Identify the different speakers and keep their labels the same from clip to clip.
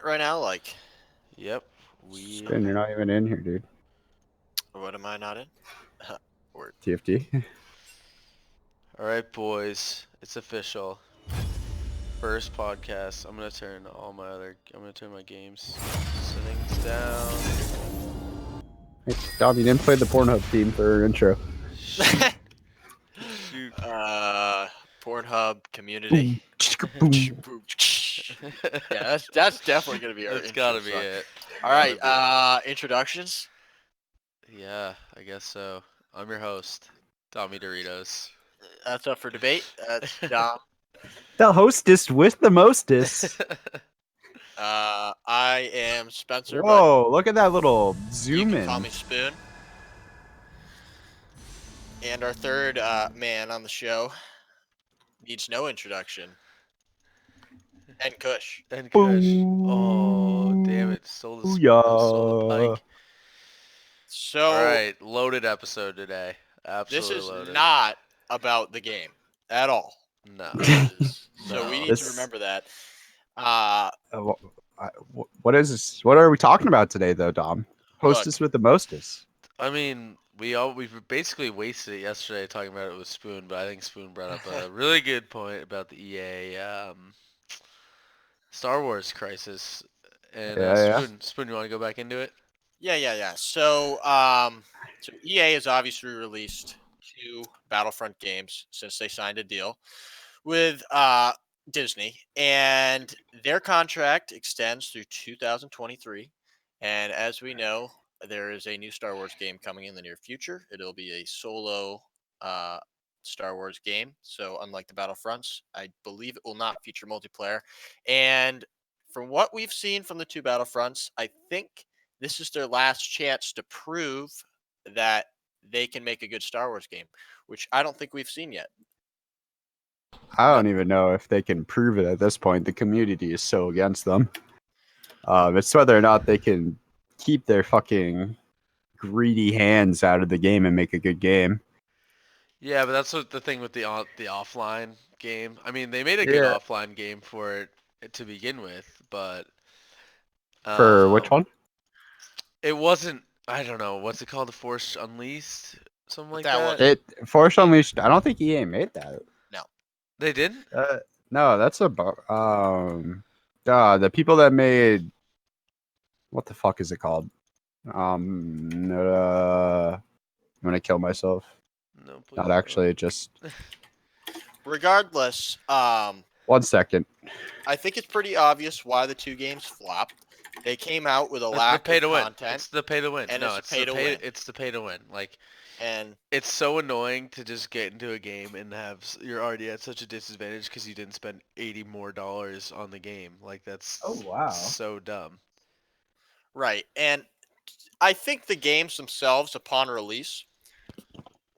Speaker 1: it right now? Like,
Speaker 2: Yep. We.
Speaker 3: Spin, you're not even in here, dude.
Speaker 1: what am I not in? Word.
Speaker 3: TFT.
Speaker 2: All right, boys. It's official. First podcast. I'm gonna turn my games settings down.
Speaker 3: Hey, Dom, you didn't play the Pornhub theme for our intro.
Speaker 2: Shoot. Shoot.
Speaker 1: Pornhub community.
Speaker 3: Boom.
Speaker 1: Yeah, that's definitely gonna be our
Speaker 2: That's
Speaker 1: intro
Speaker 2: gotta be
Speaker 1: song.
Speaker 2: it.
Speaker 1: All
Speaker 2: Gotta
Speaker 1: right.
Speaker 2: be it.
Speaker 1: Introductions.
Speaker 2: Yeah, I guess so. I'm your host, Tommy Doritos.
Speaker 1: That's up for debate. That's Dom.
Speaker 3: The hostess with the mostest.
Speaker 1: I am Spencer, but
Speaker 3: Whoa, look at that little
Speaker 1: you
Speaker 3: zoom
Speaker 1: can
Speaker 3: in.
Speaker 1: call me Spoon. And our third man on the show needs no introduction. And Kush.
Speaker 2: And Kush. Oh, damn it. Stole the
Speaker 3: Booyah.
Speaker 2: pike.
Speaker 1: So
Speaker 2: Alright, loaded episode today.
Speaker 1: this
Speaker 2: Absolutely
Speaker 1: is
Speaker 2: loaded.
Speaker 1: not about the game at all.
Speaker 2: No.
Speaker 1: So we
Speaker 2: No.
Speaker 1: need to
Speaker 3: This-
Speaker 1: remember that.
Speaker 3: What is this? What are we talking about today, though, Dom?
Speaker 1: Look,
Speaker 3: Hostess with the mostest.
Speaker 2: I mean, we basically wasted it yesterday talking about it with Spoon, but I think Spoon brought up a really good point about the EA Star Wars crisis. And
Speaker 3: Yeah.
Speaker 2: Spoon, you want to go back into it?
Speaker 1: yeah. So EA has obviously released 2 Battlefront games since they signed a deal with Disney, and their contract extends through 2023. And as we know, there is a new Star Wars game coming in the near future. It'll be a solo uh, Star Wars game. So unlike the Battlefronts, I believe it will not feature multiplayer. And from what we've seen from the 2 Battlefronts, I think this is their last chance to prove that they can make a good Star Wars game, which I don't think we've seen yet.
Speaker 3: I don't even know if they can prove it at this point. The community is so against them. It's whether or not they can keep their fucking greedy hands out of the game and make a good game.
Speaker 2: Yeah, but that's what the thing with the offline game. I mean, they made a good offline game for it to begin with, but
Speaker 3: For which one?
Speaker 2: it wasn't. I don't know what's it called, The Force Unleashed, something like
Speaker 1: that
Speaker 2: that.
Speaker 3: Force Unleashed. I don't think EA made that.
Speaker 2: They didn't.
Speaker 3: No, that's the people that made what the fuck is it called? I'm gonna kill myself.
Speaker 2: No, please.
Speaker 3: Not actually, just
Speaker 1: Regardless,
Speaker 3: 1 second.
Speaker 1: I think it's pretty obvious why the 2 games flopped. They came out with a
Speaker 2: It's
Speaker 1: lack
Speaker 2: the pay
Speaker 1: of
Speaker 2: to win.
Speaker 1: content,
Speaker 2: It's the pay to win.
Speaker 1: and
Speaker 2: No,
Speaker 1: it's pay to win.
Speaker 2: It's the pay to win. Like,
Speaker 1: and
Speaker 2: it's so annoying to just get into a game and you're already at such a disadvantage because you didn't spend $80 more on the game. Like, that's so dumb.
Speaker 1: right. And I think the games themselves, upon release,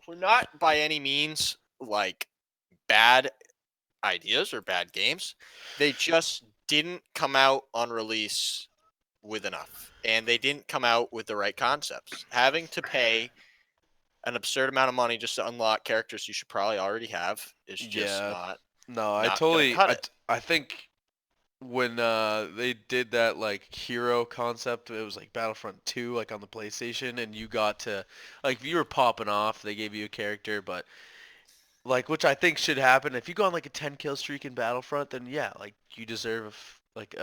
Speaker 1: were not by any means like bad ideas or bad games. They just didn't come out on release with enough, and they didn't come out with the right concepts. Having to pay an absurd amount of money just to unlock characters you should probably already have is just not.
Speaker 2: No,
Speaker 1: not gonna cut it.
Speaker 2: I think when they did that like hero concept, it was like Battlefront 2, like on the PlayStation, and you got to like if you were popping off, they gave you a character, but like which I think should happen if you go on like a 10 kill streak in Battlefront, then yeah, like you deserve like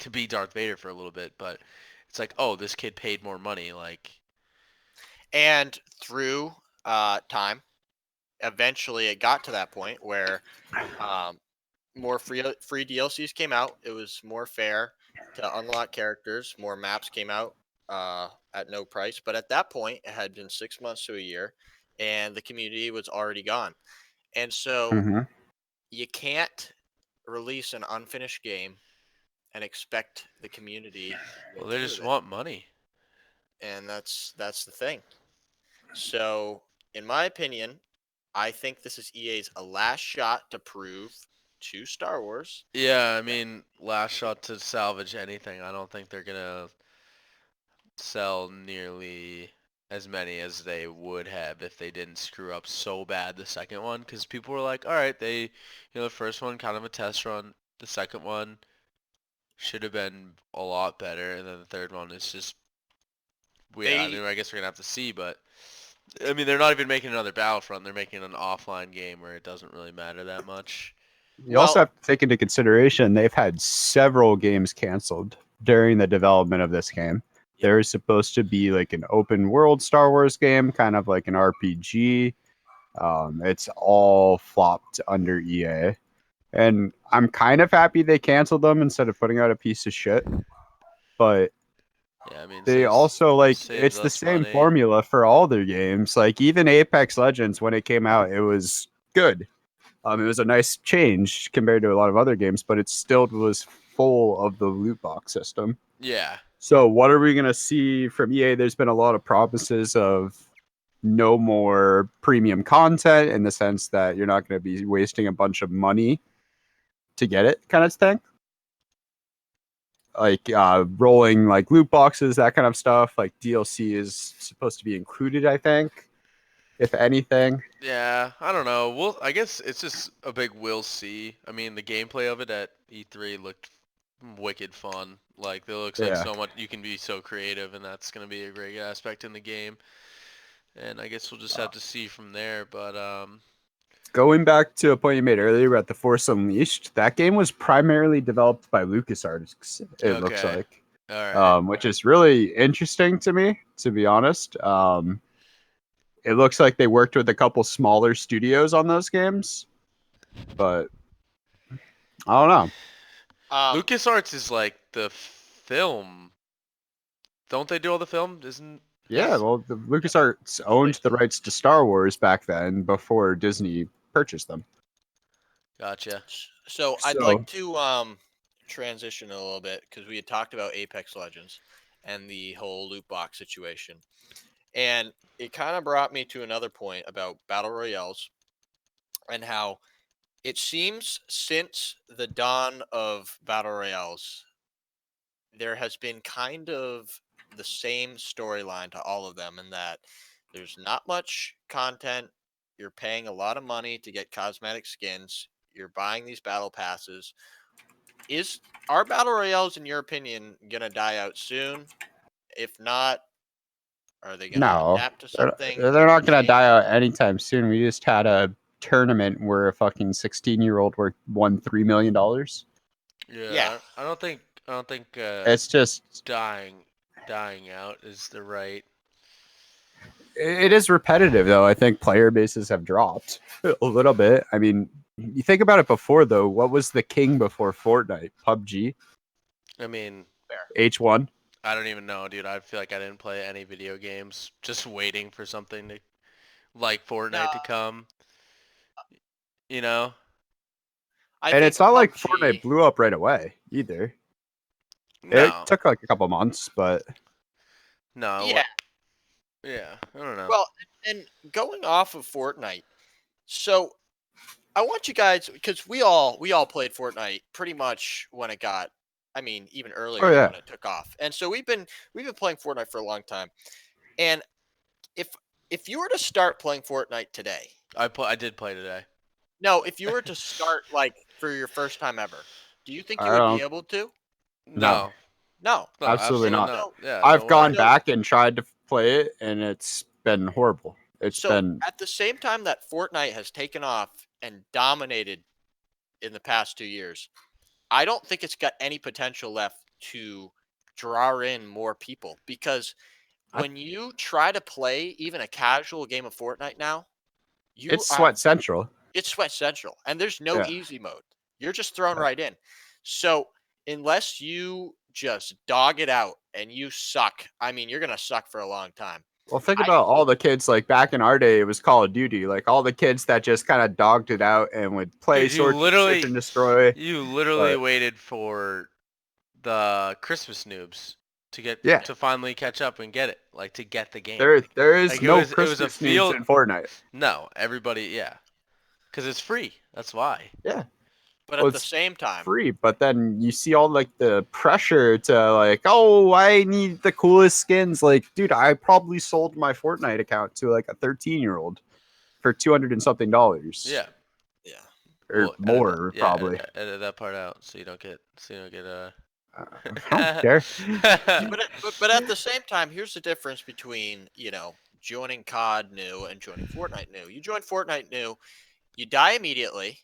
Speaker 2: to be Darth Vader for a little bit, but it's like, oh, this kid paid more money, like.
Speaker 1: And through time, eventually it got to that point where more free DLCs came out. It was more fair to unlock characters. More maps came out at no price. But at that point, it had been 6 months to a year, and the community was already gone. And so
Speaker 3: Mhm.
Speaker 1: you can't release an unfinished game and expect the community.
Speaker 2: Well, they just want money.
Speaker 1: And that's the thing. So, in my opinion, I think this is EA's last shot to prove to Star Wars.
Speaker 2: Yeah, I mean, last shot to salvage anything. I don't think they're gonna sell nearly as many as they would have if they didn't screw up so bad the second one. Because people were like, all right, the first one kind of a test run. The second one, should have been a lot better, and then the third one is just yeah. I
Speaker 1: They
Speaker 2: mean, I guess we're gonna have to see, but I mean, they're not even making another Battlefront. They're making an offline game where it doesn't really matter that much.
Speaker 3: You also
Speaker 1: well,
Speaker 3: have to take into consideration they've had several games canceled during the development of this game.
Speaker 1: Yep.
Speaker 3: There's supposed to be like an open world Star Wars game, kind of like an RPG. It's all flopped under EA. And I'm kind of happy they canceled them instead of putting out a piece of shit. But
Speaker 2: Yeah, I mean,
Speaker 3: they
Speaker 2: saves
Speaker 3: also
Speaker 2: saves
Speaker 3: it's the
Speaker 2: us
Speaker 3: same
Speaker 2: money.
Speaker 3: formula for all their games. Like even Apex Legends when it came out, it was good. It was a nice change compared to a lot of other games, but it still was full of the loot box system.
Speaker 2: Yeah,
Speaker 3: So what are we gonna see from EA? There's been a lot of promises of no more premium content in the sense that you're not going to be wasting a bunch of money to get it, kind of thing. Like rolling like loot boxes, that kind of stuff. Like DLC is supposed to be included, I think, if anything.
Speaker 2: yeah. I don't know. I guess it's just a big we'll see. I mean, the gameplay of it at E3 looked wicked fun. Like, it looks like
Speaker 3: Yeah.
Speaker 2: so much. You can be so creative, and that's gonna be a great aspect in the game. And I guess we'll just have to see from there. But
Speaker 3: Going back to a point you made earlier about the Force Unleashed, that game was primarily developed by LucasArts. It looks
Speaker 2: okay,
Speaker 3: like,
Speaker 2: all right.
Speaker 3: which is really interesting to me, to be honest. It looks like they worked with a couple smaller studios on those games, but I don't know.
Speaker 1: um
Speaker 2: LucasArts is like the film. Don't they do all the film? Isn't
Speaker 3: Yeah, well, the LucasArts
Speaker 1: they
Speaker 3: owned the
Speaker 1: do.
Speaker 3: rights to Star Wars back then before Disney purchased them.
Speaker 2: Gotcha.
Speaker 1: So I'd like
Speaker 3: So,
Speaker 1: to transition a little bit because we had talked about Apex Legends and the whole loot box situation, and it kind of brought me to another point about battle royales and how it seems since the dawn of battle royales, there has been kind of the same storyline to all of them in that there's not much content. You're paying a lot of money to get cosmetic skins. You're buying these battle passes. Is Are battle royales, in your opinion, gonna die out soon? If not, are they gonna
Speaker 3: no,
Speaker 1: adapt to
Speaker 3: they're,
Speaker 1: something
Speaker 3: they're not
Speaker 1: or
Speaker 3: going to die
Speaker 1: change?
Speaker 3: out anytime soon. We just had a tournament where a fucking 16-year-old won $3 million.
Speaker 1: Yeah,
Speaker 2: Yeah, I don't think
Speaker 3: It's just,
Speaker 2: dying dying out is the right.
Speaker 3: it is repetitive, though. I think player bases have dropped a little bit. I mean, you think about it before, though. What was the king before Fortnite? PUBG?
Speaker 2: I mean,
Speaker 1: fair.
Speaker 3: H1?
Speaker 2: I don't even know, dude. I feel like I didn't play any video games, just waiting for something to like
Speaker 1: No,
Speaker 2: Fortnite to come. You know?
Speaker 1: I
Speaker 3: And
Speaker 1: think
Speaker 3: it's not like Fortnite
Speaker 1: PUBG.
Speaker 3: blew up right away either. It
Speaker 2: No,
Speaker 3: took like a couple months, but
Speaker 2: no.
Speaker 1: Yeah,
Speaker 2: What? Yeah, I don't know.
Speaker 1: well, and going off of Fortnite, so I want you guys because we all played Fortnite pretty much when it got. I mean, even
Speaker 3: oh
Speaker 1: earlier
Speaker 3: yeah,
Speaker 1: when it took off, and so we've been playing Fortnite for a long time. And if if you were to start playing Fortnite today,
Speaker 2: I did play today.
Speaker 1: no, if you were to start like for your first time ever, do you think you
Speaker 3: I
Speaker 1: would be
Speaker 3: don't
Speaker 1: able to?
Speaker 3: know.
Speaker 2: No,
Speaker 1: No.
Speaker 2: no,
Speaker 3: Absolutely
Speaker 2: absolutely
Speaker 3: not.
Speaker 2: not.
Speaker 1: So
Speaker 2: Yeah, no
Speaker 3: I've
Speaker 2: way.
Speaker 3: gone
Speaker 1: so
Speaker 3: back and tried to play it, and it's been horrible. It's
Speaker 1: so
Speaker 3: been
Speaker 1: at the same time that Fortnite has taken off and dominated in the past 2 years, I don't think it's got any potential left to draw in more people because
Speaker 3: I,
Speaker 1: when you try to play even a casual game of Fortnite now, you
Speaker 3: it's
Speaker 1: are
Speaker 3: Sweat Central.
Speaker 1: it's Sweat Central and there's no
Speaker 3: Yeah.
Speaker 1: easy mode. You're just thrown
Speaker 3: Yeah.
Speaker 1: right in. So unless you just dog it out and you suck, I mean you're gonna suck for a long time.
Speaker 3: Well, think
Speaker 1: I
Speaker 3: about all the kids like back in our day. It was Call of Duty. Like all the kids that just kind of dogged it out and would play
Speaker 2: Dude,
Speaker 3: Search and Destroy.
Speaker 2: you literally
Speaker 3: But
Speaker 2: waited for the Christmas noobs to get
Speaker 3: yeah,
Speaker 2: to finally catch up and get it, like to get the game.
Speaker 3: there is
Speaker 2: Like
Speaker 3: no
Speaker 2: it was a
Speaker 3: Christmas noobs
Speaker 2: field.
Speaker 3: in Fortnite.
Speaker 2: No, everybody, yeah, because it's free. That's why.
Speaker 3: Yeah.
Speaker 1: but
Speaker 3: Well,
Speaker 1: at the
Speaker 3: it's
Speaker 1: same time,
Speaker 3: free, but then you see all like the pressure to like, oh, I need the coolest skins. Like, dude, I probably sold my Fortnite account to like a 13-year-old for 200 and something dollars
Speaker 2: Yeah.
Speaker 1: yeah.
Speaker 3: or
Speaker 2: Well, edit that.
Speaker 3: more,
Speaker 2: Yeah,
Speaker 3: probably.
Speaker 2: edit that part out so you don't get
Speaker 3: I don't care.
Speaker 1: But at the same time, here's the difference between joining COD new and joining Fortnite new. You join Fortnite new, you die immediately,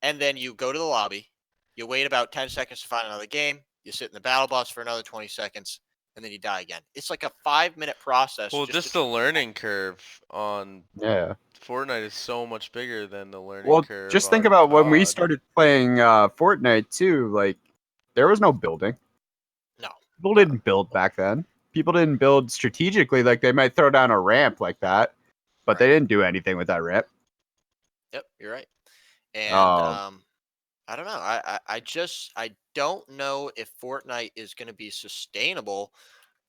Speaker 1: and then you go to the lobby. You wait about 10 seconds to find another game. You sit in the battle bus for another 20 seconds, and then you die again. It's like a 5-minute process.
Speaker 2: Well,
Speaker 1: just
Speaker 2: just
Speaker 1: to
Speaker 2: the learning curve on
Speaker 3: Yeah.
Speaker 2: Fortnite is so much bigger than the learning
Speaker 3: Well,
Speaker 2: curve
Speaker 3: just think
Speaker 2: on
Speaker 3: about when we
Speaker 2: COD.
Speaker 3: started playing Fortnite too. Like, there was no building.
Speaker 1: No.
Speaker 3: People didn't build back then. People didn't build strategically. Like, they might throw down a ramp like that, but they
Speaker 1: Right.
Speaker 3: didn't do anything with that ramp.
Speaker 1: Yep, you're right. And
Speaker 3: Um,
Speaker 1: I don't know. I don't know if Fortnite is going to be sustainable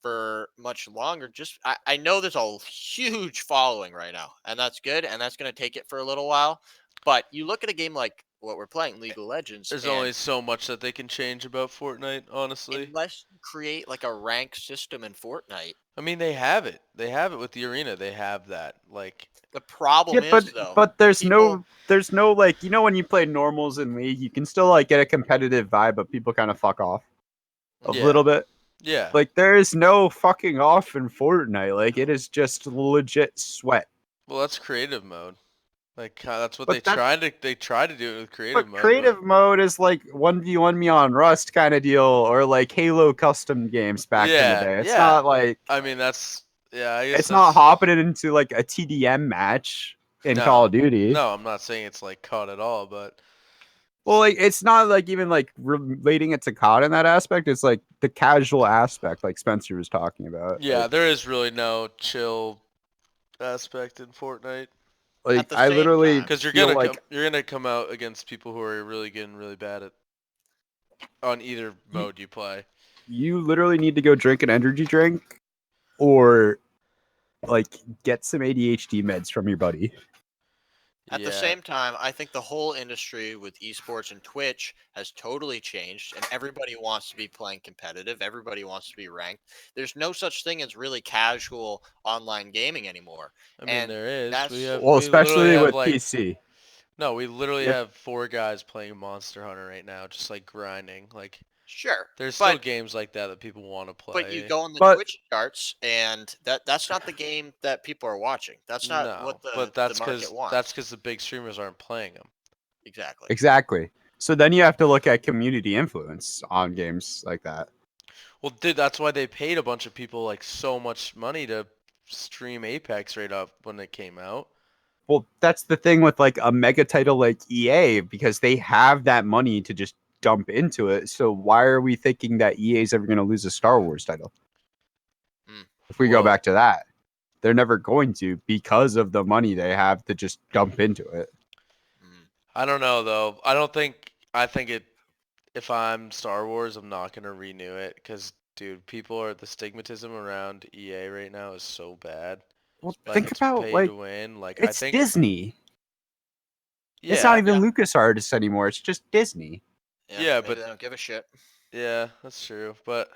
Speaker 1: for much longer. I know there's a huge following right now, and that's good, and that's going to take it for a little while. But you look at a game like what we're playing, League of Legends,
Speaker 2: There's
Speaker 1: and
Speaker 2: only so much that they can change about Fortnite, honestly.
Speaker 1: unless you create like a rank system in Fortnite,
Speaker 2: I mean, they have it. They have it with the arena. They have that. Like,
Speaker 1: the
Speaker 3: yeah,
Speaker 1: problem is though,
Speaker 3: but
Speaker 1: people.
Speaker 3: there's no like when you play normals in League, you can still like get a competitive vibe, but people kind of fuck off a
Speaker 1: Mhm.
Speaker 2: yeah,
Speaker 3: little bit.
Speaker 2: yeah.
Speaker 3: Like there is no fucking off in Fortnite. Like it is just legit sweat.
Speaker 2: Well, that's creative mode. Like, that's what
Speaker 3: But that
Speaker 2: they try to do it with creative
Speaker 3: but
Speaker 2: mode, but
Speaker 3: creative mode is like 1v1 me on Rust kind of deal, or like Halo custom games back in the
Speaker 2: yeah,
Speaker 3: day. It's
Speaker 2: yeah.
Speaker 3: not like
Speaker 2: I mean,
Speaker 1: Right.
Speaker 2: that's yeah. I guess
Speaker 3: it's not
Speaker 2: that's
Speaker 3: hopping it into like a TDM match in Call
Speaker 2: no,
Speaker 3: of Duty.
Speaker 2: no. I'm not saying it's like COD at all, but
Speaker 3: Well, like it's not like even like relating it to COD in that aspect. It's like the casual aspect, like Spencer was talking about.
Speaker 2: yeah, there is really no chill aspect in Fortnite.
Speaker 1: At
Speaker 3: Like
Speaker 1: the
Speaker 3: I
Speaker 1: same
Speaker 3: literally
Speaker 1: time,
Speaker 2: Because
Speaker 3: feel like
Speaker 2: you're gonna come out against people who are really getting really bad at on either
Speaker 3: you,
Speaker 2: mode you play.
Speaker 3: you literally need to go drink an energy drink or like get some ADHD meds from your buddy.
Speaker 1: At the
Speaker 2: Yeah,
Speaker 1: same time, I think the whole industry with esports and Twitch has totally changed, and everybody wants to be playing competitive. Everybody wants to be ranked. There's no such thing as really casual online gaming anymore,
Speaker 2: I mean
Speaker 1: and
Speaker 2: there is.
Speaker 1: that's
Speaker 3: Well,
Speaker 2: We literally
Speaker 3: especially
Speaker 2: have
Speaker 3: with
Speaker 2: like
Speaker 3: PC.
Speaker 2: no, we literally
Speaker 3: If
Speaker 2: have 4 guys playing Monster Hunter right now, just like grinding. Like
Speaker 1: sure.
Speaker 2: there's still
Speaker 1: But
Speaker 2: games like that that people want to
Speaker 1: you
Speaker 2: play.
Speaker 1: go on the
Speaker 3: but
Speaker 1: Twitch charts, and that's not the game that people are watching. That's not what
Speaker 2: No,
Speaker 1: the
Speaker 2: but
Speaker 1: the market
Speaker 2: that's
Speaker 1: wants.
Speaker 2: because the big streamers aren't playing them.
Speaker 1: Exactly.
Speaker 3: exactly. So then you have to look at community influence on games like that.
Speaker 2: Well, dude, that's why they paid a bunch of people like so much money to stream Apex right up when it came out.
Speaker 3: Well, that's the thing with like a mega title like EA because they have that money to just dump into it. So why are we thinking that EA is ever going to lose a Star Wars title?
Speaker 1: Mm,
Speaker 3: If we go
Speaker 2: Well,
Speaker 3: back to that, they're never going to because of the money they have to just dump into it.
Speaker 1: mm.
Speaker 2: I don't know though. I don't think I think it. If I'm Star Wars, I'm not gonna renew it because, dude, people are the stigmatism around EA right now is so bad.
Speaker 3: Well,
Speaker 2: Like
Speaker 3: think
Speaker 2: it's
Speaker 3: about
Speaker 2: pay
Speaker 3: like
Speaker 2: to win. Like I
Speaker 3: it's
Speaker 2: think,
Speaker 3: Disney. It's not
Speaker 2: yeah,
Speaker 3: even
Speaker 1: Yeah,
Speaker 3: Lucas Artists anymore. It's just Disney.
Speaker 1: yeah.
Speaker 2: yeah,
Speaker 1: Maybe
Speaker 2: but
Speaker 1: they don't give a shit.
Speaker 2: yeah, that's true. But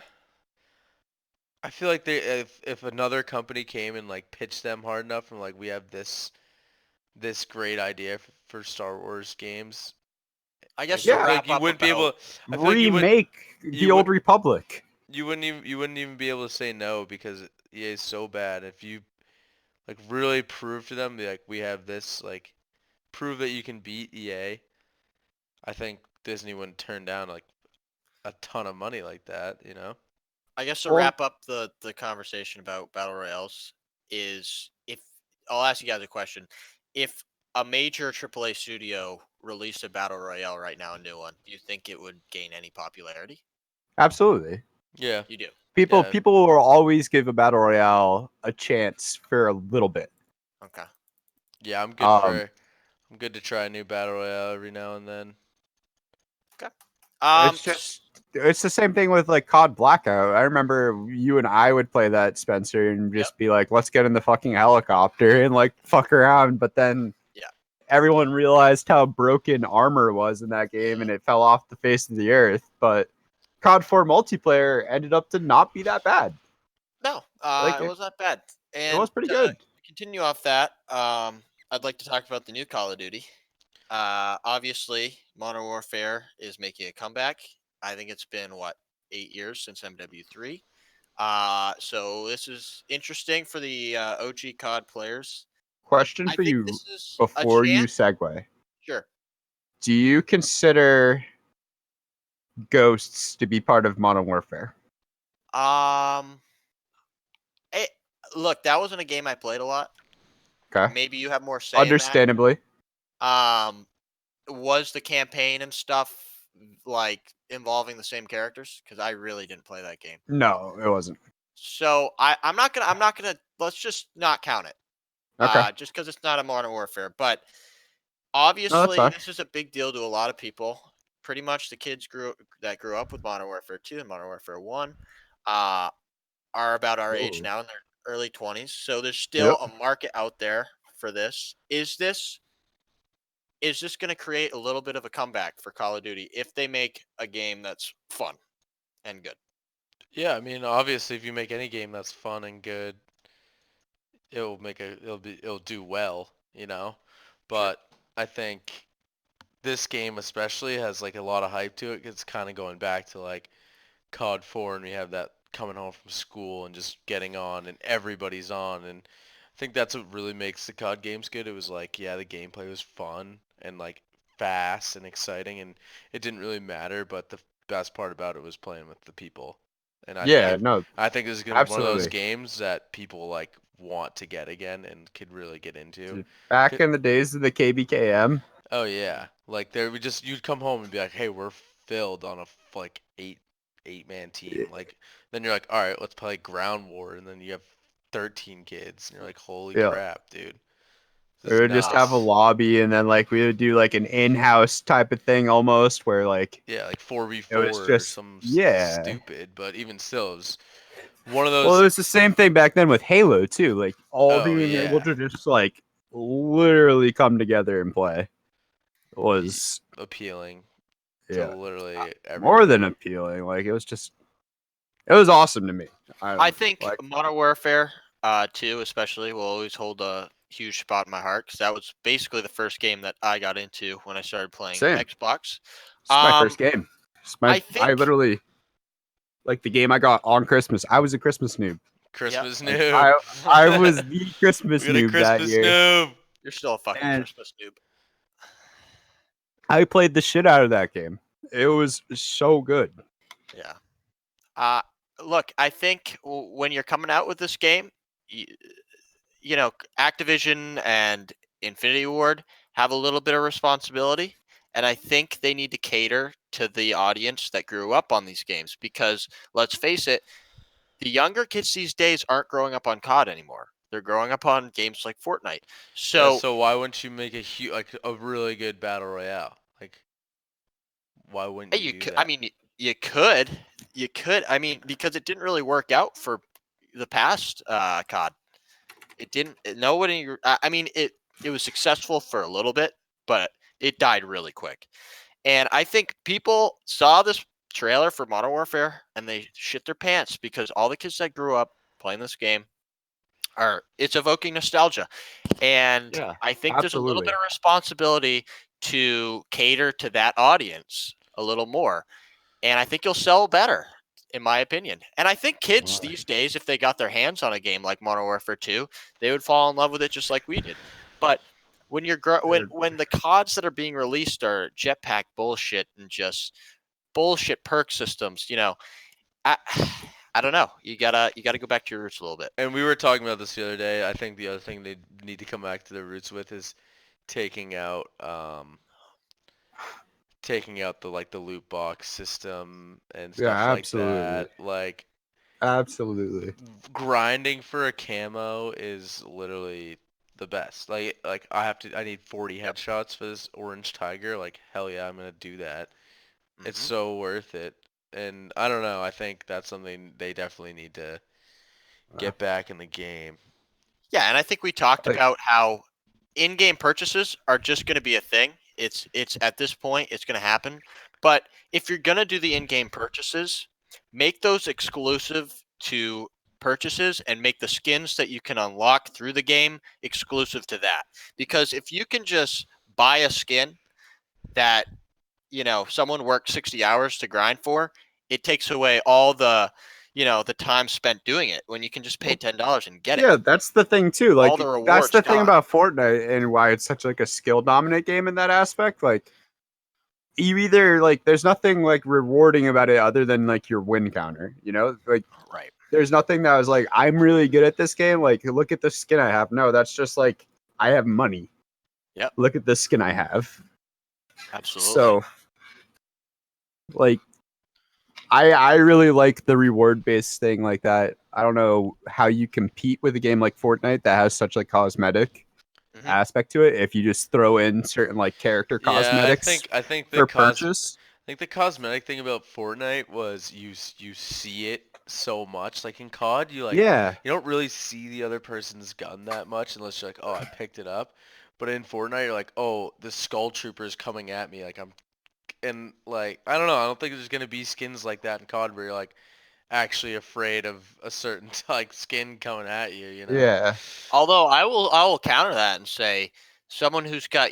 Speaker 2: I feel like they if another company came and like pitched them hard enough and like we have this great idea for Star Wars games,
Speaker 1: I
Speaker 2: like
Speaker 1: guess to
Speaker 2: I
Speaker 3: Yeah,
Speaker 2: feel like
Speaker 1: wrap
Speaker 2: you
Speaker 1: up
Speaker 2: wouldn't be
Speaker 1: about
Speaker 2: able. I feel like
Speaker 3: remake
Speaker 2: you
Speaker 3: the
Speaker 2: would
Speaker 3: old Republic.
Speaker 2: you wouldn't even be able to say no because EA is so bad. If you like really prove to them like we have this like prove that you can beat EA, I think Disney wouldn't turn down like a ton of money like that, you know?
Speaker 1: I guess to
Speaker 3: Well,
Speaker 1: wrap up the conversation about battle royales is if I'll ask you guys a question. If a major AAA studio released a battle royale right now, a new one, do you think it would gain any popularity?
Speaker 3: absolutely.
Speaker 2: Yeah.
Speaker 1: You do.
Speaker 2: Yeah.
Speaker 3: People will always give a battle royale a chance for a little bit.
Speaker 1: Okay.
Speaker 2: Yeah,
Speaker 3: Um,
Speaker 2: I'm good to try a new battle royale every now and then.
Speaker 1: Okay.
Speaker 3: it's just it's the same thing with like COD Blackout. I remember you and I would play that, Spencer, and
Speaker 1: Yep.
Speaker 3: just be like, "Let's get in the fucking helicopter and like fuck around." But then
Speaker 1: Yeah.
Speaker 3: everyone realized how broken armor was in that game,
Speaker 1: Mm.
Speaker 3: and it fell off the face of the earth. But COD 4 multiplayer ended up to not be that bad.
Speaker 1: No,
Speaker 3: Like
Speaker 1: it was not bad.
Speaker 3: it was
Speaker 1: And
Speaker 3: pretty
Speaker 1: to
Speaker 3: good.
Speaker 1: continue off that, I'd like to talk about the new Call of Duty. Obviously, Modern Warfare is making a comeback. I think it's been what 8 years since MW3. So this is interesting for the OG COD players.
Speaker 3: Question
Speaker 1: I
Speaker 3: for
Speaker 1: think
Speaker 3: you
Speaker 1: this is a
Speaker 3: before you
Speaker 1: chance.
Speaker 3: segue.
Speaker 1: Sure.
Speaker 3: Do you consider ghosts to be part of Modern Warfare?
Speaker 1: Um, it, Look, that wasn't a game I played a lot.
Speaker 3: Okay.
Speaker 1: Maybe you have more say in that.
Speaker 3: Understandably.
Speaker 1: Um, was the campaign and stuff like involving the same characters? Because I really didn't play that game.
Speaker 3: No, it wasn't.
Speaker 1: So I'm not gonna. Let's just not count it.
Speaker 3: Okay.
Speaker 1: Just because it's not a Modern Warfare, but
Speaker 3: No, that's
Speaker 1: obviously
Speaker 3: fine.
Speaker 1: this is a big deal to a lot of people. Pretty much the kids that grew up with Modern Warfare 2 and Modern Warfare 1 uh, are about our age
Speaker 3: Whoa.
Speaker 1: now in their early 20s. So there's still
Speaker 3: Yep.
Speaker 1: a market out there for this. Is this going to create a little bit of a comeback for Call of Duty if they make a game that's fun and good?
Speaker 2: Yeah, I mean, obviously, if you make any game that's fun and good, it'll do well, you know.
Speaker 1: Sure.
Speaker 2: But I think this game especially has like a lot of hype to it. It's kind of going back to like COD 4, and we have that coming home from school and just getting on, and everybody's on, and I think that's what really makes the COD games good. It was like, yeah, the gameplay was fun and like fast and exciting, and it didn't really matter, but the best part about it was playing with the people. And
Speaker 3: Yeah, no,
Speaker 2: I think this is gonna be one of those
Speaker 3: absolutely.
Speaker 2: games that people like want to get again and could really get into.
Speaker 3: Back in the days of the KBKM.
Speaker 2: Oh yeah, like there we just you'd come home and be like, hey, we're filled on a like eight man team. Like then you're like, all right, let's play Ground War, and then you have 13 kids, and you're like, holy
Speaker 3: Yeah.
Speaker 2: crap, dude, this
Speaker 3: We
Speaker 2: is
Speaker 3: would just have a
Speaker 2: nuts.
Speaker 3: lobby and then like we would do like an in-house type of thing almost where like
Speaker 2: Yeah, like
Speaker 3: it was
Speaker 2: 4v4 or
Speaker 3: just
Speaker 2: some
Speaker 3: yeah.
Speaker 2: stupid, but even still, it was one of
Speaker 3: Well, it
Speaker 2: those.
Speaker 3: was the same thing back then with Halo too. Like all
Speaker 2: Oh
Speaker 3: being able
Speaker 2: yeah,
Speaker 3: to just like literally come together and play was
Speaker 2: appealing to
Speaker 3: yeah
Speaker 2: literally
Speaker 3: more than
Speaker 2: everybody.
Speaker 3: appealing. Like it was just it was awesome to me. I don't
Speaker 1: I
Speaker 3: know.
Speaker 1: think
Speaker 3: Like
Speaker 1: Modern Warfare 2 especially will always hold a huge spot in my heart because that was basically the first game that I got into when I started playing
Speaker 3: same.
Speaker 1: Xbox.
Speaker 3: It's my first game.
Speaker 1: I
Speaker 3: I
Speaker 1: think,
Speaker 3: literally like the game I got on Christmas. I was a Christmas noob.
Speaker 1: yep,
Speaker 2: Christmas
Speaker 3: Like
Speaker 2: noob.
Speaker 3: I was the
Speaker 2: We
Speaker 3: Christmas
Speaker 2: got a
Speaker 3: noob that
Speaker 2: Christmas
Speaker 3: year.
Speaker 2: noob.
Speaker 1: you're still a fucking
Speaker 3: And
Speaker 1: Christmas noob.
Speaker 3: I played the shit out of that game. It was so good.
Speaker 1: Yeah. Uh, Look, I think when you're coming out with this game, you, you know, Activision and Infinity Ward have a little bit of responsibility. And I think they need to cater to the audience that grew up on these games because let's face it, the younger kids these days aren't growing up on COD anymore. They're growing up on games like Fortnite.
Speaker 2: Yeah,
Speaker 1: So
Speaker 2: so why wouldn't you make like a really good battle royale? Like, why wouldn't you
Speaker 1: you
Speaker 2: do
Speaker 1: could, I
Speaker 2: that?
Speaker 1: mean, you could. I mean, because it didn't really work out for the past COD. It didn't. Nobody. I mean, it was successful for a little bit, but it died really quick. And I think people saw this trailer for Modern Warfare and they shit their pants because all the kids that grew up playing this game are it's evoking nostalgia. And
Speaker 3: Yeah,
Speaker 1: I think there's a little bit
Speaker 3: absolutely.
Speaker 1: of responsibility to cater to that audience a little more. And I think you'll sell better, in my opinion. And I think kids
Speaker 3: Well,
Speaker 1: these days, if they got their hands on a game like Modern Warfare 2, they would fall in love with it just like we did. But when when the CODs that are being released are jetpack bullshit and just bullshit perk systems, I I don't know. You gotta go back to your roots a little bit.
Speaker 2: And we were talking about this the other day. I think the other thing they need to come back to their roots with is taking out taking out the like the loot box system and
Speaker 3: yeah,
Speaker 2: stuff like
Speaker 3: absolutely,
Speaker 2: that. Like
Speaker 3: absolutely.
Speaker 2: grinding for a camo is literally the best. I need 40
Speaker 1: Yep.
Speaker 2: headshots for this orange tiger. Like hell yeah, I'm gonna do that. It's
Speaker 1: Hmm.
Speaker 2: so worth it. And I don't know. I think that's something they definitely need to
Speaker 3: Uh,
Speaker 2: get back in the game.
Speaker 1: Yeah, and I think we talked
Speaker 3: like,
Speaker 1: about how in-game purchases are just going to be a thing. It's at this point it's going to happen. But if you're going to do the in-game purchases, make those exclusive to purchases and make the skins that you can unlock through the game exclusive to that. Because if you can just buy a skin that, someone worked 60 hours to grind for it takes away all the, the time spent doing it when you can just pay $10 and get it.
Speaker 3: Yeah, that's the thing too. Like
Speaker 1: All the
Speaker 3: that's
Speaker 1: rewards
Speaker 3: the thing
Speaker 1: gone.
Speaker 3: about Fortnite and why it's such like a skill dominant game in that aspect. Like you either like there's nothing like rewarding about it other than like your win counter, you know? Like
Speaker 1: Right.
Speaker 3: there's nothing that was like I'm really good at this game, like look at the skin I have. No, that's just like I have money.
Speaker 1: Yep.
Speaker 3: Look at the skin I have.
Speaker 1: Absolutely.
Speaker 3: So like I really like the reward based thing like that. I don't know how you compete with a game like Fortnite that has such like cosmetic
Speaker 1: Hmm.
Speaker 3: aspect to it if you just throw in certain like character
Speaker 2: Yeah, I
Speaker 3: cosmetics
Speaker 2: think I think the
Speaker 3: for
Speaker 2: cos
Speaker 3: purchase.
Speaker 2: I think the cosmetic thing about Fortnite was you see it so much. Like in COD,
Speaker 3: Yeah.
Speaker 2: you don't really see the other person's gun that much unless you're like, oh, I picked it up. But in Fortnite, you're like, oh, the Skull Trooper is coming at me. Like and like I don't know. I don't think there's gonna be skins like that in COD where you're like actually afraid of a certain like skin coming at you. You know?
Speaker 3: Yeah.
Speaker 1: Although I will counter that and say someone who's got,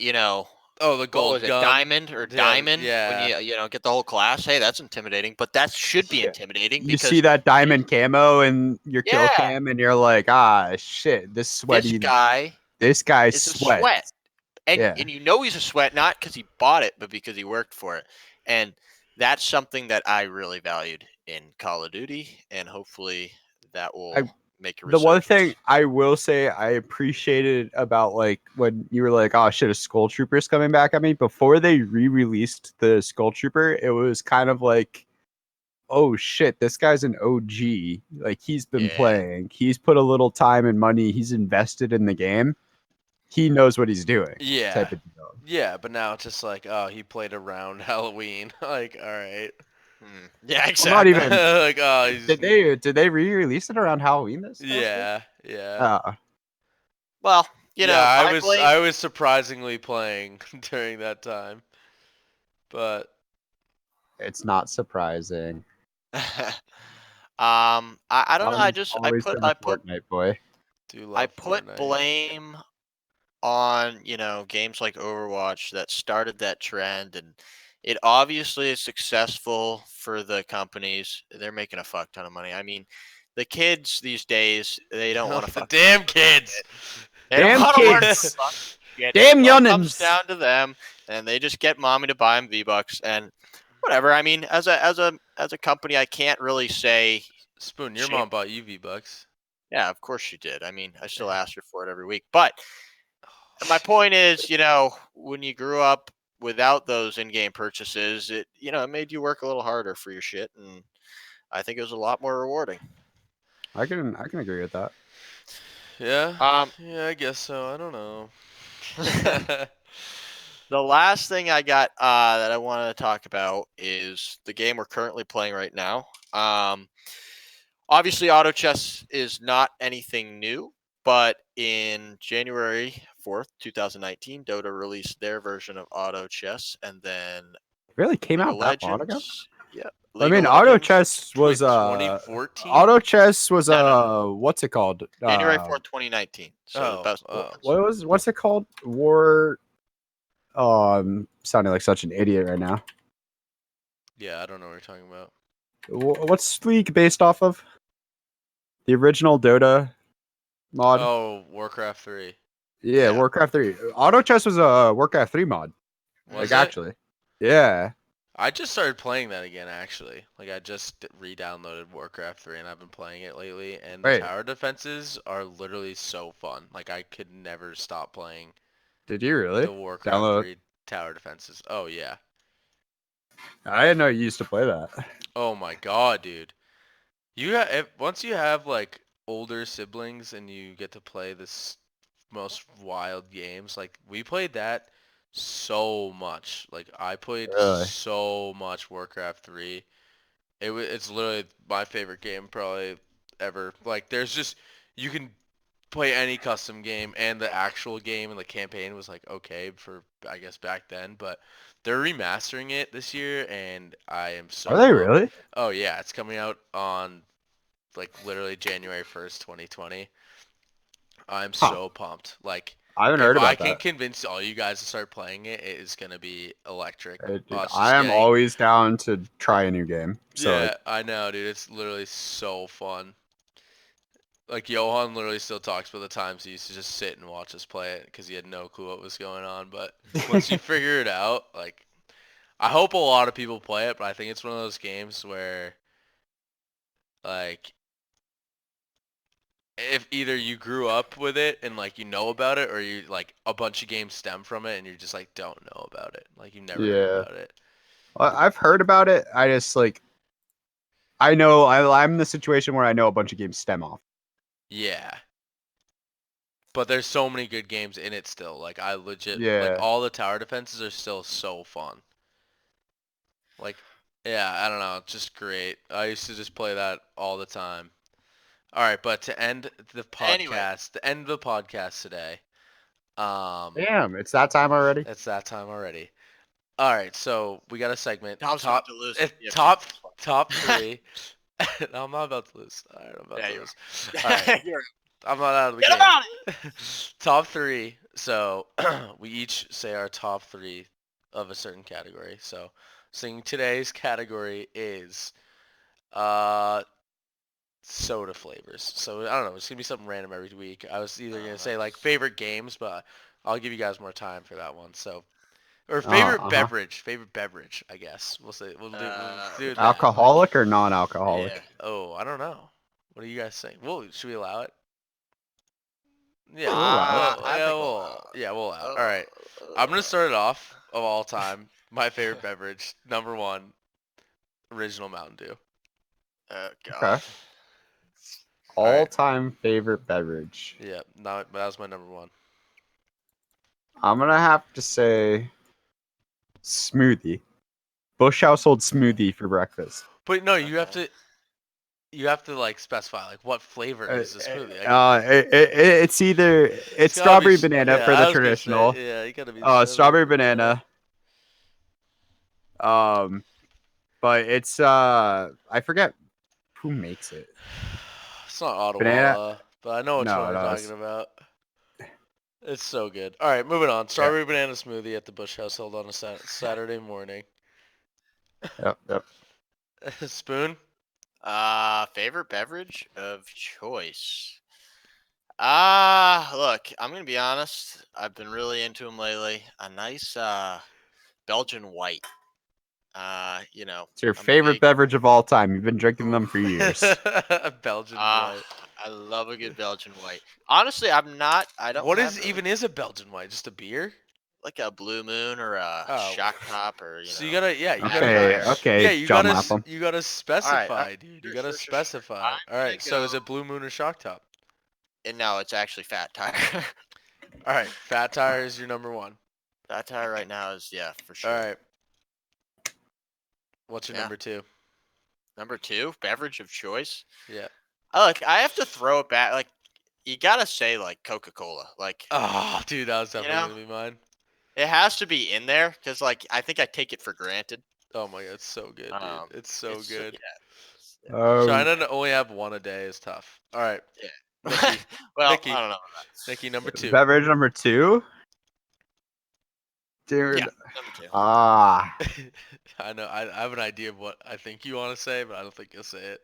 Speaker 2: Oh, the
Speaker 1: what
Speaker 2: gold
Speaker 1: was it,
Speaker 2: gun.
Speaker 1: diamond or
Speaker 2: Yeah,
Speaker 1: diamond when
Speaker 2: yeah.
Speaker 1: you get the whole class. Hey, that's intimidating, but that should be
Speaker 3: Yeah.
Speaker 1: intimidating
Speaker 3: You see
Speaker 1: because
Speaker 3: that diamond camo in your kill
Speaker 1: yeah,
Speaker 3: cam and you're like, ah shit,
Speaker 1: this guy
Speaker 3: this guy's
Speaker 1: is a
Speaker 3: sweat.
Speaker 1: sweat. And
Speaker 3: Yeah.
Speaker 1: and he's a sweat not because he bought it, but because he worked for it. And that's something that I really valued in Call of Duty, and hopefully that
Speaker 3: I
Speaker 1: will make a
Speaker 3: the one thing
Speaker 1: resurgence.
Speaker 3: I will say I appreciated about like when you were like, oh shit, a Skull Trooper's coming back at me. Before they re-released the Skull Trooper, it was kind of like, oh shit, this guy's an OG. Like he's been
Speaker 1: Yeah.
Speaker 3: playing. He's put a little time and money. He's invested in the game. He knows what he's doing.
Speaker 2: Yeah.
Speaker 3: Type of deal.
Speaker 2: Yeah, but now it's just like, oh, he played around Halloween. Like, all right.
Speaker 1: Yeah,
Speaker 3: Well, not
Speaker 1: exactly.
Speaker 3: even.
Speaker 2: Like, oh, he's
Speaker 3: Did they re-release it around Halloween this past year?
Speaker 2: yeah, yeah.
Speaker 1: Well,
Speaker 2: Yeah, I
Speaker 1: I
Speaker 2: was
Speaker 1: blame.
Speaker 2: I was surprisingly playing during that time. But
Speaker 3: It's not surprising.
Speaker 1: I don't know. I
Speaker 3: Always,
Speaker 1: just
Speaker 3: always been a Fortnite boy.
Speaker 2: do
Speaker 1: I
Speaker 2: love
Speaker 1: put
Speaker 2: Fortnite.
Speaker 1: blame on games like Overwatch that started that trend, and it obviously is successful for the companies. They're making a fuck ton of money. I mean, the kids these days, they don't want to
Speaker 2: The
Speaker 1: fucking learn
Speaker 2: damn
Speaker 1: to do
Speaker 2: kids.
Speaker 1: shit. They don't
Speaker 3: Damn
Speaker 1: want to learn to do
Speaker 3: kids!
Speaker 1: fucking shit.
Speaker 3: Damn
Speaker 1: It all comes
Speaker 3: younins!
Speaker 1: down to them, and they just get mommy to buy them V-Bucks and whatever. I mean, as a company, I can't really say
Speaker 2: Spoon, your
Speaker 1: shame.
Speaker 2: mom bought you V-Bucks.
Speaker 1: Yeah, of course she did. I mean, I still ask her for it every week. But my point is, when you grew up without those in-game purchases, it made you work a little harder for your shit, and I think it was a lot more rewarding.
Speaker 3: I can agree with that.
Speaker 2: Yeah,
Speaker 1: Um,
Speaker 2: yeah, I guess so. I don't know.
Speaker 1: the last thing I got that I wanted to talk about is the game we're currently playing right now. Obviously, auto chess is not anything new, but in January 4th, 2019, Dota released their version of auto chess, and then
Speaker 3: It really came
Speaker 1: League of
Speaker 3: out that long ago.
Speaker 1: Legends. Yeah,
Speaker 3: I
Speaker 1: League of
Speaker 3: mean, auto
Speaker 1: Legends.
Speaker 3: chess was
Speaker 2: Wait, 2014?
Speaker 1: No.
Speaker 3: what's it called?
Speaker 1: January 4th, 2019. So
Speaker 2: Oh,
Speaker 1: about four
Speaker 2: oh.
Speaker 1: months.
Speaker 3: What's it called? War. Oh, I'm sounding like such an idiot right now.
Speaker 2: Yeah, I don't know what you're talking about.
Speaker 3: What's League based off of? The original Dota mod.
Speaker 2: Oh, Warcraft 3.
Speaker 3: Yeah,
Speaker 1: Yeah.
Speaker 3: Warcraft 3. Auto chess was a Warcraft 3 mod.
Speaker 2: Was
Speaker 3: Like
Speaker 1: Mhm.
Speaker 2: it?
Speaker 3: actually. Yeah.
Speaker 2: I just started playing that again, actually. Like, I just re-downloaded Warcraft 3, and I've been playing it lately, and the
Speaker 3: Wait,
Speaker 2: tower defenses are literally so fun. Like, I could never stop playing
Speaker 3: did you really
Speaker 2: the Warcraft
Speaker 3: download?
Speaker 2: 3 tower defenses. Oh, yeah.
Speaker 3: I didn't know you used to play that.
Speaker 2: Oh my god, dude. Once you have, like, older siblings and you get to play this most wild games, like, we played that so much. Like, I played
Speaker 3: Really?
Speaker 2: so much Warcraft 3. It's literally my favorite game probably ever. Like there's just you can play any custom game and the actual game and the campaign was like okay for I guess back then, but they're remastering it this year and I am
Speaker 3: Are
Speaker 2: so
Speaker 3: they
Speaker 2: pumped.
Speaker 3: really?
Speaker 2: Oh yeah, it's coming out on like literally January 1st, 2020. I'm
Speaker 3: Huh.
Speaker 2: so pumped. Like
Speaker 3: I haven't
Speaker 2: If
Speaker 3: heard
Speaker 2: I
Speaker 3: about
Speaker 2: can
Speaker 3: that.
Speaker 2: convince all you guys to start playing it, it is gonna be electric.
Speaker 3: Dude,
Speaker 2: Us
Speaker 3: I
Speaker 2: just
Speaker 3: am
Speaker 2: getting.
Speaker 3: always down to try a new game. So
Speaker 2: Yeah,
Speaker 3: like,
Speaker 2: I know, dude. It's literally so fun. Like Johan literally still talks about the times he used to just sit and watch us play it because he had no clue what was going on. But once you figure it out, like I hope a lot of people play it, but I think it's one of those games where like if either you grew up with it and like you know about it, or you like a bunch of games stem from it and you just like don't know about it, like you never heard
Speaker 3: yeah,
Speaker 2: about it.
Speaker 3: I've heard about it. I just like I know I'm in the situation where I know a bunch of games stem off.
Speaker 2: Yeah, but there's so many good games in it still. Like I legit like
Speaker 3: Yeah,
Speaker 2: all the tower defenses are still so fun. Like yeah, I don't know, it's just great. I used to just play that all the time. All right, but
Speaker 1: Anyway,
Speaker 2: to end the podcast today. Um,
Speaker 3: damn, it's that time already.
Speaker 2: it's that time already. All right, so we got a segment.
Speaker 1: Tom's about to lose. You have
Speaker 2: Top
Speaker 1: two.
Speaker 2: top three. No, I'm not about to lose. All right, I'm about
Speaker 1: Yeah,
Speaker 2: to
Speaker 1: you're
Speaker 2: lose. All right,
Speaker 1: right. You're
Speaker 2: I'm not out of the
Speaker 1: Get
Speaker 2: game.
Speaker 1: about
Speaker 2: Top three. So we each say our top three of a certain category. So, saying today's category is uh soda flavors. So I don't know. It's gonna be something random every week. I was either gonna say like favorite games, but I'll give you guys more time for that one. So or
Speaker 3: Uh-huh.
Speaker 2: favorite beverage, I guess. We'll
Speaker 1: Uh,
Speaker 2: do that.
Speaker 3: Alcoholic or
Speaker 1: yeah.
Speaker 3: non-alcoholic?
Speaker 2: Oh, I don't know. What do you guys think? Well, should we allow it? Yeah,
Speaker 3: Sure, we'll allow it.
Speaker 1: I think we'll allow
Speaker 2: we'll allow it. All right. I'm gonna
Speaker 1: it.
Speaker 2: start it off of all time. My favorite beverage, number one, original Mountain Dew.
Speaker 1: Oh
Speaker 3: Okay.
Speaker 1: God.
Speaker 2: All right.
Speaker 3: All-time favorite beverage.
Speaker 2: Yeah, no, that was my number one.
Speaker 3: I'm gonna have to say smoothie. Bush household smoothie for breakfast.
Speaker 2: But no,
Speaker 1: Okay.
Speaker 2: you have to like specify like what flavor
Speaker 3: Uh,
Speaker 2: is the smoothie. Like
Speaker 3: it's either
Speaker 2: it's
Speaker 3: it's
Speaker 2: gotta be
Speaker 3: strawberry banana
Speaker 2: yeah.
Speaker 3: for the
Speaker 2: I was gonna say
Speaker 3: traditional,
Speaker 2: yeah. You gotta be
Speaker 3: strawberry
Speaker 2: yeah.
Speaker 3: banana. Um, but it's I forget who makes it.
Speaker 2: It's not
Speaker 3: Banana?
Speaker 2: Ottawa, but I know which one
Speaker 3: No,
Speaker 2: you're
Speaker 3: no.
Speaker 2: talking about. It's so good. All right, moving on.
Speaker 3: Yeah,
Speaker 2: Strawberry banana smoothie at the Bush household on a Saturday morning.
Speaker 3: yep.
Speaker 2: Spoon?
Speaker 1: Favorite beverage of choice. Look, I'm gonna be honest. I've been really into them lately. A nice Belgian white. You know,
Speaker 3: It's your
Speaker 1: I'm a
Speaker 3: favorite
Speaker 1: big
Speaker 3: beverage of all time. You've been drinking them for
Speaker 1: oof.
Speaker 3: years.
Speaker 2: Belgian
Speaker 1: Ah,
Speaker 2: white.
Speaker 1: I love a good Belgian white. Honestly, I'm not. I don't
Speaker 2: What
Speaker 1: have
Speaker 2: is
Speaker 1: really
Speaker 2: even is a Belgian white? Just a beer?
Speaker 1: like a Blue Moon or a
Speaker 2: Oh,
Speaker 1: Shock Top or
Speaker 2: so you gotta
Speaker 3: Okay,
Speaker 1: Sapphire.
Speaker 3: okay, John Lapham.
Speaker 2: you gotta
Speaker 1: All right,
Speaker 2: specify, dude. You
Speaker 1: sure,
Speaker 2: gotta
Speaker 1: sure, sure, sure.
Speaker 2: specify. All
Speaker 1: I'm gonna
Speaker 2: right. So is
Speaker 1: go.
Speaker 2: it Blue Moon or Shock Top?
Speaker 1: And no, it's actually Fat Tire.
Speaker 2: All right. Fat Tire is your number one.
Speaker 1: Fat Tire right now is for
Speaker 2: All
Speaker 1: sure.
Speaker 2: right. What's your
Speaker 1: Yeah.
Speaker 2: number two?
Speaker 1: Number two, beverage of choice.
Speaker 2: Yeah.
Speaker 1: Look, I have to throw it back. Like you gotta say, like Coca Cola. Like
Speaker 2: Oh, dude, that was
Speaker 1: you
Speaker 2: definitely
Speaker 1: know,
Speaker 2: gonna be mine.
Speaker 1: it has to be in there because like I think I take it for granted.
Speaker 2: Oh my god, it's so good, dude. It's so
Speaker 1: It's
Speaker 2: good.
Speaker 1: yeah,
Speaker 3: Oh,
Speaker 2: China to only have one a day is tough. All right,
Speaker 1: yeah.
Speaker 2: Nikki,
Speaker 1: Well, I
Speaker 2: Nikki,
Speaker 1: don't know.
Speaker 2: Nikki, number two.
Speaker 3: beverage number two,
Speaker 1: Yeah,
Speaker 3: dude.
Speaker 1: number two.
Speaker 3: Ah,
Speaker 2: I know. I have an idea of what I think you want to say, but I don't think you'll say it.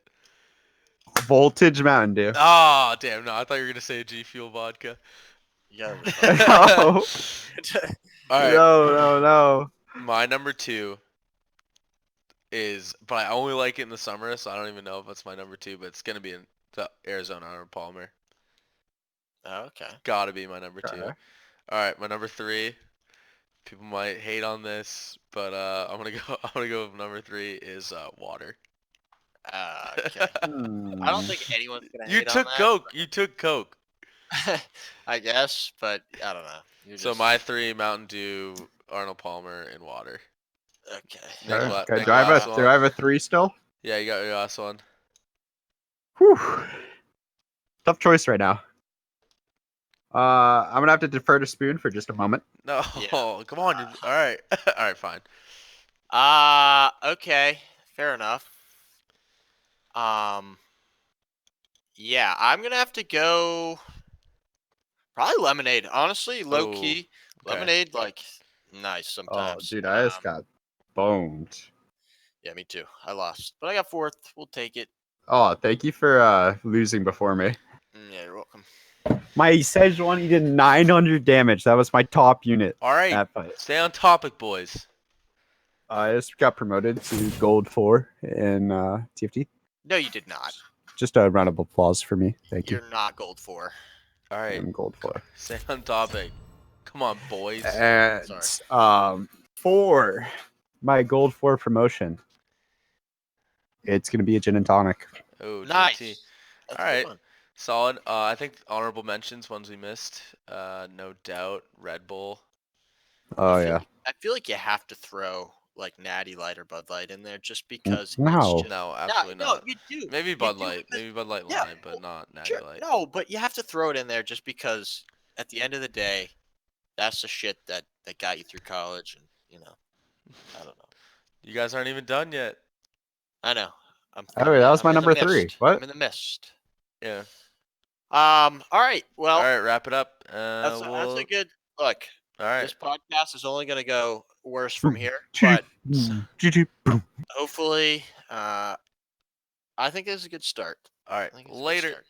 Speaker 3: Voltage Mountain Dew.
Speaker 2: Oh, damn! No, I thought you were gonna say G Fuel vodka.
Speaker 1: You gotta be fucking
Speaker 3: No,
Speaker 2: All right,
Speaker 3: no.
Speaker 2: my number two is, but I only like it in the summer, so I don't even know if that's my number two, but it's gonna be in the Arizona Arnold Palmer.
Speaker 1: Oh, okay.
Speaker 2: Gotta be my number two.
Speaker 3: Okay.
Speaker 2: All right, my number three. People might hate on this, but I'm gonna go. I'm gonna go with number three is water.
Speaker 1: Okay. I don't
Speaker 3: Hmm.
Speaker 1: think anyone's gonna
Speaker 2: You
Speaker 1: hate on
Speaker 2: took Coke. You took Coke.
Speaker 1: that. I guess, but I don't know. You're
Speaker 2: So
Speaker 1: just
Speaker 2: my three: Mountain Dew, Arnold Palmer, and water.
Speaker 1: okay.
Speaker 3: Okay.
Speaker 2: Nick
Speaker 3: Do I have a
Speaker 2: last
Speaker 3: do
Speaker 2: one.
Speaker 3: I have a three still?
Speaker 2: Yeah, you got your last one.
Speaker 3: Whew. Tough choice right now. I'm gonna have to defer to Spoon for just a moment.
Speaker 2: No,
Speaker 1: Yeah.
Speaker 2: come on. All right. All right, fine.
Speaker 1: Okay. Fair enough. Um. Yeah, I'm gonna have to go. Probably lemonade. Honestly, low
Speaker 2: Oh,
Speaker 1: key,
Speaker 2: okay.
Speaker 1: lemonade like nice
Speaker 3: Oh,
Speaker 1: sometimes.
Speaker 3: dude, I just got boned.
Speaker 1: Yeah, me too. I lost, but I got fourth. We'll take it.
Speaker 3: Oh, thank you for losing before me.
Speaker 1: Yeah, you're welcome.
Speaker 3: My Sejuani did 900 damage. That was my top unit.
Speaker 2: All right.
Speaker 3: That fight.
Speaker 2: Stay on topic, boys.
Speaker 3: I just got promoted to gold 4 in TFT.
Speaker 1: No, you did not.
Speaker 3: Just a round of applause for me. Thank you.
Speaker 1: You're not gold 4.
Speaker 2: All right.
Speaker 3: I'm gold 4.
Speaker 2: Stay on topic. Come on, boys.
Speaker 3: And
Speaker 1: Sorry.
Speaker 3: for my gold 4 promotion, it's gonna be a gin and tonic.
Speaker 2: Oh,
Speaker 1: Nice.
Speaker 2: GT.
Speaker 1: That's
Speaker 2: All
Speaker 1: a good
Speaker 2: right.
Speaker 1: one.
Speaker 2: Solid. I think honorable mentions, ones we missed. No doubt. Red Bull.
Speaker 3: Oh
Speaker 1: I feel
Speaker 3: yeah.
Speaker 1: like- I feel like you have to throw like Natty Light or Bud Light in there just because
Speaker 3: no.
Speaker 1: it's just
Speaker 2: No, absolutely
Speaker 1: no,
Speaker 2: not.
Speaker 1: you do.
Speaker 2: Maybe
Speaker 1: You
Speaker 2: Bud
Speaker 1: do
Speaker 2: Light.
Speaker 1: because-
Speaker 2: Maybe Bud Light
Speaker 1: yeah,
Speaker 2: Lime, but
Speaker 1: well,
Speaker 2: not Natty
Speaker 1: sure.
Speaker 2: Light.
Speaker 1: No, but you have to throw it in there just because at the end of the day, that's the shit that got you through college, and I don't know.
Speaker 2: You guys aren't even done yet.
Speaker 1: I know. I'm
Speaker 3: Oh, that was
Speaker 1: I'm
Speaker 3: my
Speaker 1: in the
Speaker 3: number 3.
Speaker 1: mist.
Speaker 3: What?
Speaker 1: I'm in the mist.
Speaker 2: Yeah.
Speaker 1: All right. Well,
Speaker 2: All right, wrap it up.
Speaker 1: that's
Speaker 2: We'll.
Speaker 1: a good look.
Speaker 2: All right.
Speaker 1: This podcast is only going to go worse from here, but hopefully, I think this is a good start.
Speaker 2: All right.
Speaker 1: I think it's a good
Speaker 2: Later.
Speaker 1: start.